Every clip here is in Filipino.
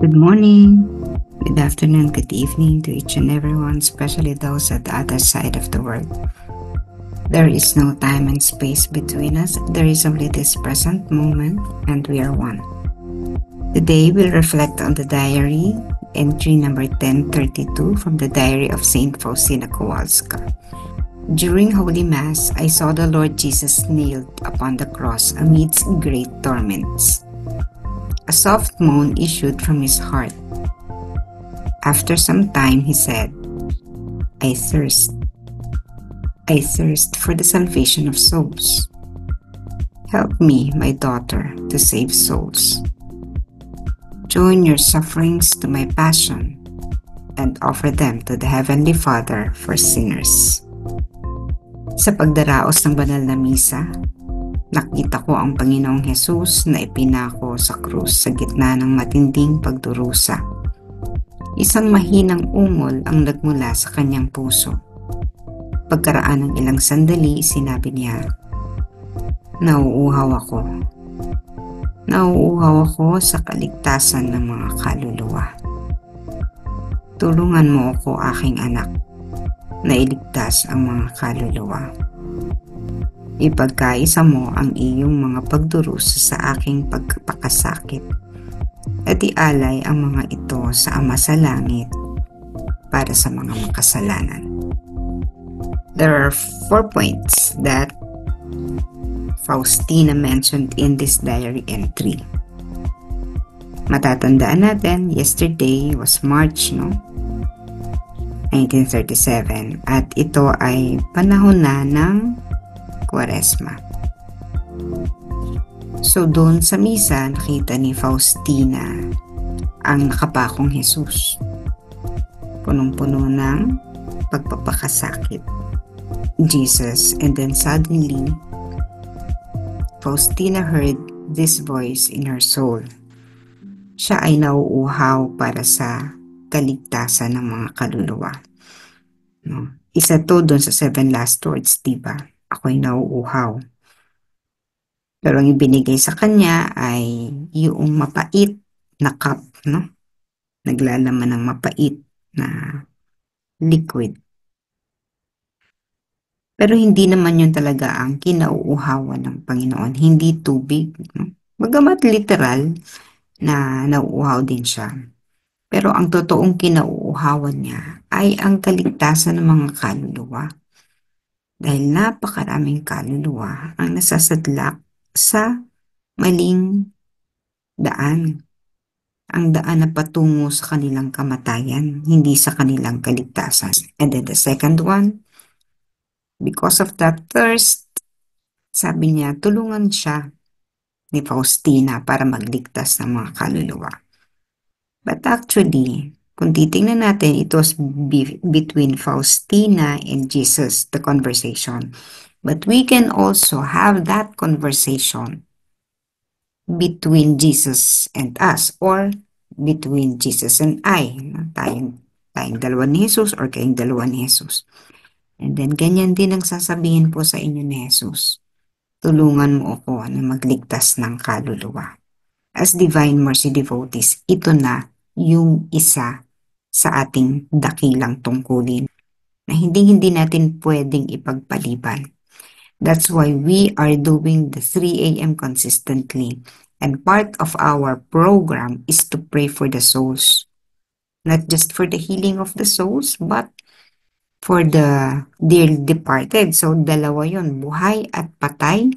Good morning, good afternoon, good evening to each and everyone, especially those at the other side of the world. There is no time and space between us. There is only this present moment, and we are one. Today, we'll reflect on the diary, entry number 1032 from the diary of Saint Faustina Kowalska. During Holy Mass, I saw the Lord Jesus nailed upon the cross amidst great torments. A soft moan issued from his heart. After some time, he said, I thirst. I thirst for the salvation of souls. Help me, my daughter, to save souls. Join your sufferings to my passion and offer them to the Heavenly Father for sinners. Sa pagdaraos ng banal na misa, nakita ko ang Panginoong Hesus na ipinako sa krus sa gitna ng matinding pagdurusa. Isang mahinang ungol ang nagmula sa kanyang puso. Pagkaraan ng ilang sandali, sinabi niya, Nauuhaw ako. Nauuhaw ako sa kaligtasan ng mga kaluluwa. Tulungan mo ako, aking anak, na iligtas ang mga kaluluwa. Ipagkaisa mo ang iyong mga pagdurusa sa aking pagpapakasakit at ialay ang mga ito sa Ama sa Langit para sa mga makasalanan. There are 4 points that Faustina mentioned in this diary entry. Matatandaan natin, yesterday was March, 1937, at ito ay panahon na ng Kwaresma. So doon sa misa, nakita ni Faustina ang nakapakong Jesus. Punong-puno ng pagpapakasakit. Jesus, and then suddenly, Faustina heard this voice in her soul. Siya ay nauuhaw para sa kaligtasan ng mga kaluluwa. Isa to doon sa 7 last words, diba? Ako'y nauuhaw. Pero ang ibinigay sa kanya ay yung mapait na cup, Naglalaman ng mapait na liquid. Pero hindi naman yun talaga ang kinauuhawan ng Panginoon. Hindi tubig. Bagamat literal na nauuhaw din siya. Pero ang totoong kinauuhawan niya ay ang kaligtasan ng mga kaluluwa. Dahil napakaraming kaluluwa ang nasasadlak sa maling daan. Ang daan na patungo sa kanilang kamatayan, hindi sa kanilang kaligtasan. And then the second one, because of that thirst, sabi niya, tulungan siya ni Faustina para magligtas ng mga kaluluwa. But actually, kung titingnan natin, it was between Faustina and Jesus, the conversation. But we can also have that conversation between Jesus and us, or between Jesus and I. Tayong dalawa ni Jesus or kayong dalawa ni Jesus. And then, ganyan din ang sasabihin po sa inyo ni Jesus. Tulungan mo ako na magligtas ng kaluluwa. As Divine Mercy devotees, ito na yung isa sa ating dakilang tungkulin na hindi natin pwedeng ipagpaliban. That's why we are doing the 3 a.m. consistently. And part of our program is to pray for the souls. Not just for the healing of the souls, but for the dearly departed. So, dalawa yon, buhay at patay,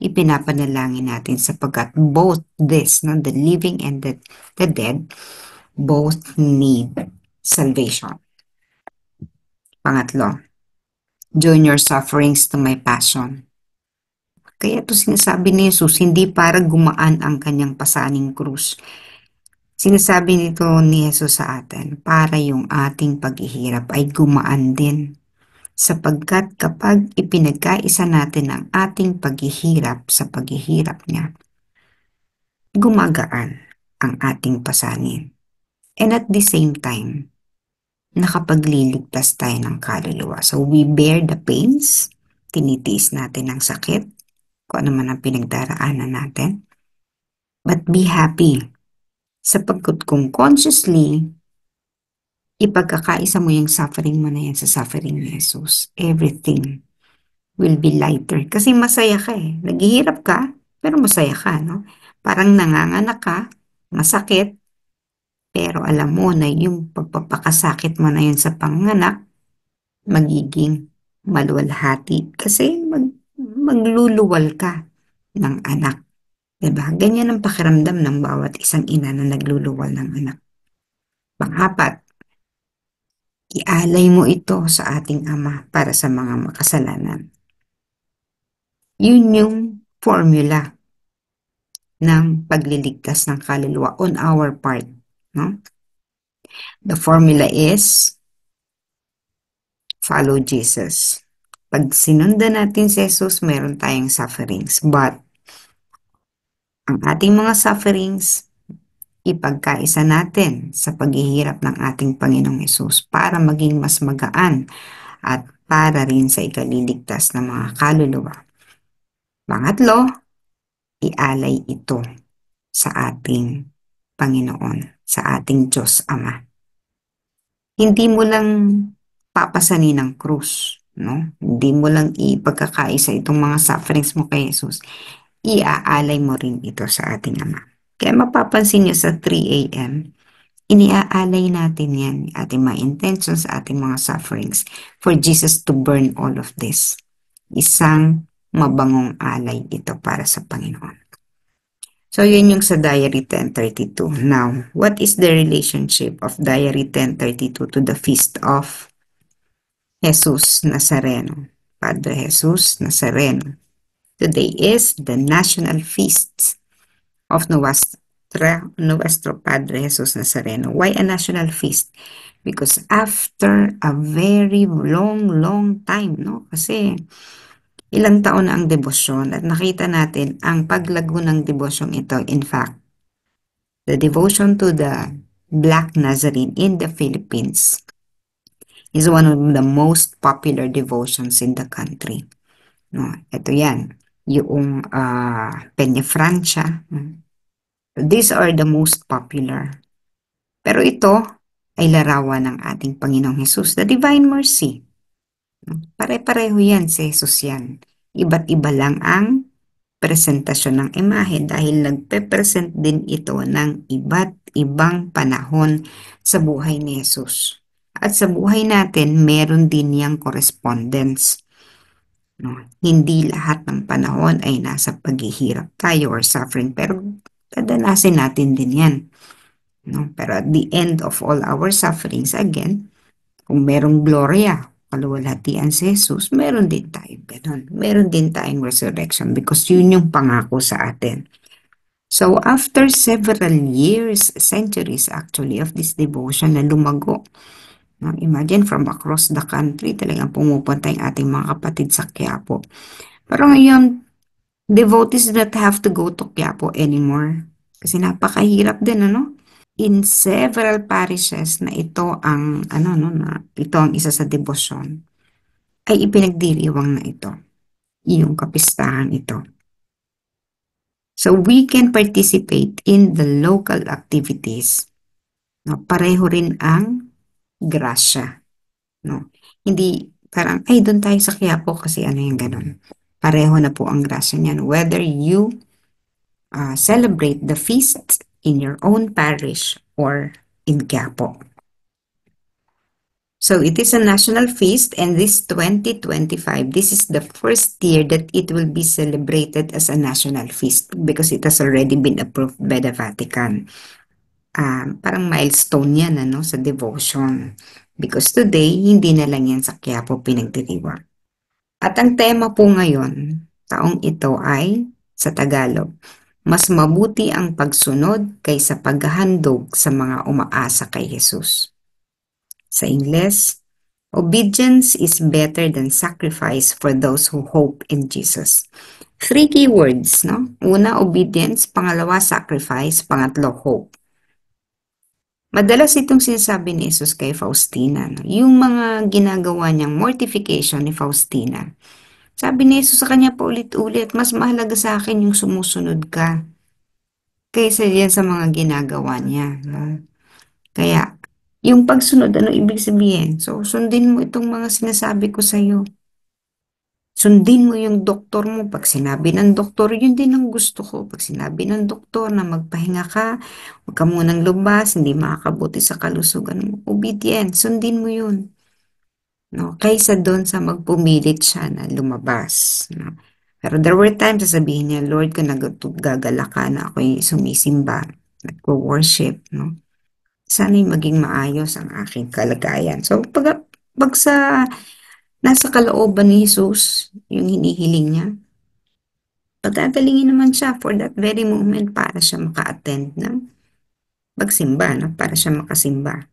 ipinapanalangin natin sapagkat both this, the living and the dead, both need salvation. Pangatlo, join your sufferings to my passion. Kaya ito sinasabi ni Jesus, hindi para gumaan ang kanyang pasaning krus. Sinasabi nito ni Jesus sa atin, para yung ating paghihirap ay gumaan din. Sapagkat kapag ipinagkaisa natin ang ating paghihirap sa paghihirap niya, gumagaan ang ating pasanin. And at the same time, nakapagliligtas tayo ng kaluluwa. So we bear the pains, tinitiis natin ang sakit, kung ano man ang pinagdaraanan natin. But be happy Sapagkat kung consciously ipagkakaisa mo yung suffering mo na yan sa suffering ni Jesus, everything will be lighter. Kasi masaya ka eh. Naghihirap ka, pero masaya ka, no? Parang nanganganak ka, masakit, pero alam mo na yung pagpapakasakit mo na yun sa panganak, magiging maluwalhati. Kasi magluluwal ka ng anak. Diba? Ganyan ang pakiramdam ng bawat isang ina na nagluluwal ng anak. Pang-apat, ialay mo ito sa ating Ama para sa mga makasalanan. Yun yung formula ng pagliligtas ng kaluluwa on our part. No? The formula is follow Jesus. Pag sinundan natin si Jesus, meron tayong sufferings. But ang ating mga sufferings, ipagkaisa natin sa paghihirap ng ating Panginoong Hesus para maging mas magaan at para rin sa ikaliligtas ng mga kaluluwa. Pangatlo, ialay ito sa ating Panginoon, sa ating Diyos Ama. Hindi mo lang papasanin ng krus, no? Hindi mo lang ipagkakaisa itong mga sufferings mo kay Jesus. Iaalay mo rin ito sa ating Ama. Kaya mapapansin niyo sa 3 a.m., iniaalay natin yan, ating mga intentions, ating mga sufferings for Jesus to burn all of this. Isang mabangong alay ito para sa Panginoon. So, yun yung sa Diary 1032. Now, what is the relationship of Diary 1032 to the Feast of Jesus Nazareno? Padre Jesus Nazareno. Today is the national feast of Nuestro Padre Jesus Nazareno. Why a national feast? Because after a very long time, no? Kasi ilang taon na ang debosyon at nakita natin ang paglago ng debosyong ito. In fact, the devotion to the Black Nazarene in the Philippines is one of the most popular devotions in the country. No, ito yan. Yung Peña Francia. These are the most popular. Pero ito ay larawan ng ating Panginoong Hesus, the Divine Mercy. Pare-pareho yan si Jesus yan. Iba't iba lang ang presentasyon ng imahe dahil nagpe-present din ito ng iba't ibang panahon sa buhay ni Jesus. At sa buhay natin, meron din yang correspondence. No? Hindi lahat ng panahon ay nasa paghihirap tayo or suffering, pero kadalasan natin din yan. No? Pero at the end of all our sufferings, again, kung merong gloria, kaluwalhatian si Jesus, meron din tayong ganun. Meron din tayong resurrection because yun yung pangako sa atin. So after several years, centuries actually of this devotion na lumago, no? Imagine from across the country, talagang pumupunta yung ating mga kapatid sa Quiapo. Pero ngayon, devotees do not have to go to Quiapo anymore. Kasi napakahirap din, ano? In several parishes na ito ang ito ang isa sa debosyon ay ipinagdiriwang na ito yung kapistahan ito. So we can participate in the local activities. No, pareho rin ang grasya, no. Hindi parang ay doon tayo sa Quiapo kasi ano yung ganun. Pareho na po ang grasya niyan whether you celebrate the feast in your own parish or in Quiapo. So it is a national feast, and this 2025, this is the first year that it will be celebrated as a national feast because it has already been approved by the Vatican. Parang milestone yan sa devotion. Because today, hindi na lang yan sa Quiapo pinagdiriwang. At ang tema po ngayon, taong ito ay, sa Tagalog, mas mabuti ang pagsunod kaysa paghahandog sa mga umaasa kay Jesus. Sa Ingles, obedience is better than sacrifice for those who hope in Jesus. 3 key words, no? Una, obedience. Pangalawa, sacrifice. Pangatlo, hope. Madalas itong sinasabi ni Jesus kay Faustina, no? Yung mga ginagawa niyang mortification ni Faustina. Sabi ni Jesus sa kanya pa ulit-ulit, mas mahalaga sa akin yung sumusunod ka kaysa diyan sa mga ginagawa niya, 'no? Kaya yung pagsunod, ano ibig sabihin? So, sundin mo itong mga sinasabi ko sa'yo. Sundin mo yung doktor mo. 'Pag sinabi ng doktor, yun din ang gusto ko. 'Pag sinabi ng doktor na magpahinga ka, huwag ka munang lumabas, hindi makakabuti sa kalusugan mo. Obedient, sundin mo yun. No? Kaysa doon sa magpumilit siya na lumabas. No? Pero there were times sasabihin niya, Lord, kung gagala ka na ako'y sumisimba, nagwo-worship, no? Sana'y maging maayos ang aking kalagayan. So, pag sa nasa kalooban ni Jesus, yung hinihiling niya, pagagalingin naman siya for that very moment para siya maka-attend ng magsimba, no? Para siya makasimba.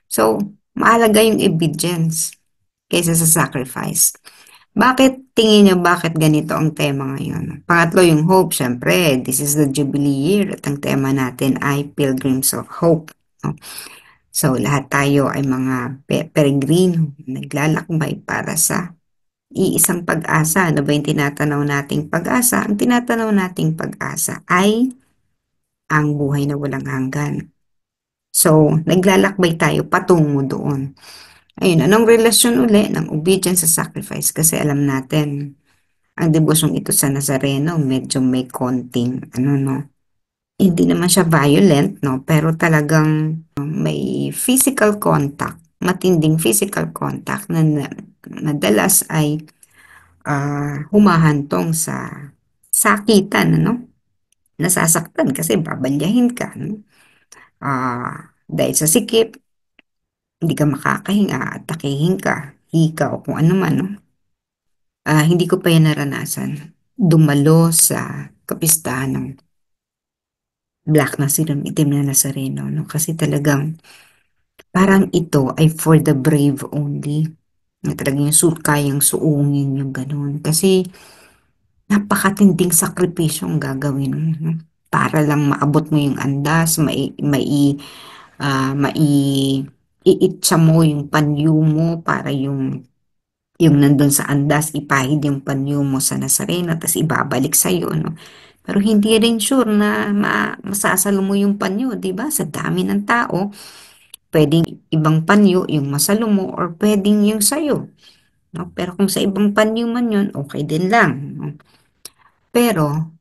So, mahalaga yung obedience kaysa sa sacrifice. Bakit tingin niyo bakit ganito ang tema ngayon? Pangatlo, yung hope. Siyempre, this is the Jubilee year at ang tema natin ay Pilgrims of Hope. No? So, lahat tayo ay mga peregrino, naglalakbay para sa iisang pag-asa. Ano ba yung tinatanaw nating pag-asa? Ang tinatanaw nating pag-asa ay ang buhay na walang hanggan. So, naglalakbay tayo patungo doon. Ayun, anong relasyon uli ng obedience sa sacrifice? Kasi alam natin, ang debosyong ito sa Nazareno, medyo may konting, ano no, hindi naman siya violent, no? Pero talagang may physical contact, matinding physical contact na madalas ay humahantong sa sakitan, ano? Nasasaktan kasi babalyahin ka, no? Dahil sa sikip, hindi ka makakahinga, atakihin ka, hika o kung ano man, no? Hindi ko pa yan naranasan. Dumalo sa kapistahan ng Black na silang itim na Nazareno, no? Kasi talagang parang ito ay for the brave only. Na talagang yung kayang suungin yung ganun. Kasi napakatinding sakripisyo ang gagawin mo, no? Para lang maabot mo yung andas, mai iitsa mo yung panyo mo para yung nandun sa andas, ipahid yung panyo mo sa Nazareno, tapos ibabalik sa'yo, no? Pero hindi rin sure na masasalo mo yung panyo, di ba? Sa dami ng tao, pwedeng ibang panyo yung masalo mo or pwedeng yung sa'yo, no? Pero kung sa ibang panyo man yun, okay din lang, no? Pero,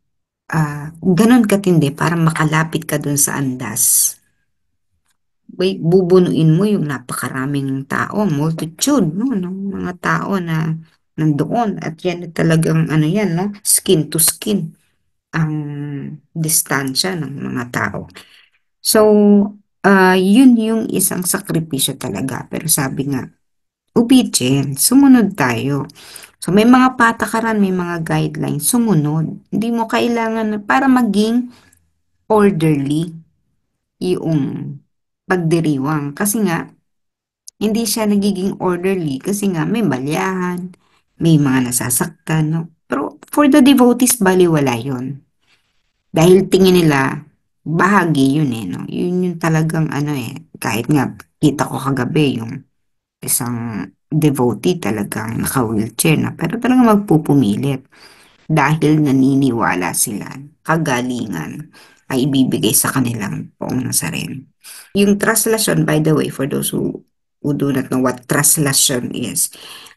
ganun katindi para makalapit ka dun sa andas. Bubunuin mo yung napakaraming tao, multitude, no, ng mga tao na nandoon. At yan talagang, ano yan, no, skin to skin ang distansya ng mga tao. So, yun yung isang sakripisyo talaga. Pero sabi nga, obedient, sumunod tayo. So, may mga patakaran, may mga guidelines, sumunod. Hindi mo kailangan para maging orderly yung pagdiriwang. Kasi nga, hindi siya nagiging orderly kasi nga may balyahan, may mga nasasaktan, no? Pero for the devotees, baliwala yun. Dahil tingin nila, bahagi yun eh, no? Yun yung talagang ano eh, kahit nga kita ko kagabi yung isang devotee talagang naka-wheelchair na, pero talagang magpupumilit dahil naniniwala sila, kagalingan ay ibibigay sa kanilang poong Nazareno. Yung translation, by the way, for those who do not know what translation is,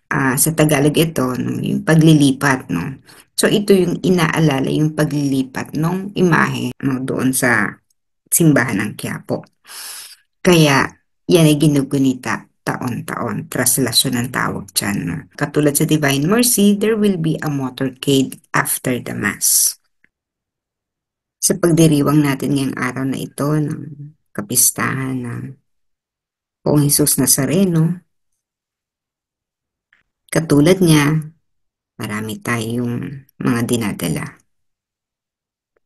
sa Tagalog ito, no, yung paglilipat, no. So, ito yung inaalala, yung paglilipat ng imahe, no, doon sa simbahan ng Quiapo. Kaya, yan ay ginugunita taon-taon. Traslasyon ang tawag dyan. No? Katulad sa Divine Mercy, there will be a motorcade after the Mass. Sa pagdiriwang natin ngayong araw na ito ng kapistahan ng Poong Jesus Nazareno, katulad niya, marami tayong mga dinadala.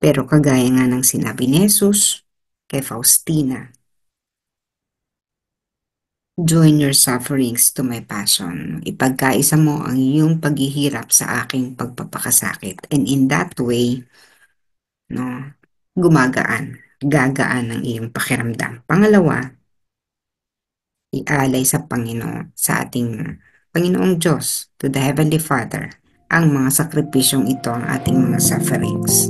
Pero kagaya nga ng sinabi ni Jesus kay Faustina, join your sufferings to my passion. Ipagkaisa mo ang iyong paghihirap sa aking pagpapakasakit. And in that way, no, gumagaan, gagaan ang iyong pakiramdam. Pangalawa, ialay sa Panginoon, sa ating Panginoong Diyos, to the Heavenly Father, ang mga sakripisyong ito, ang ating mga sufferings.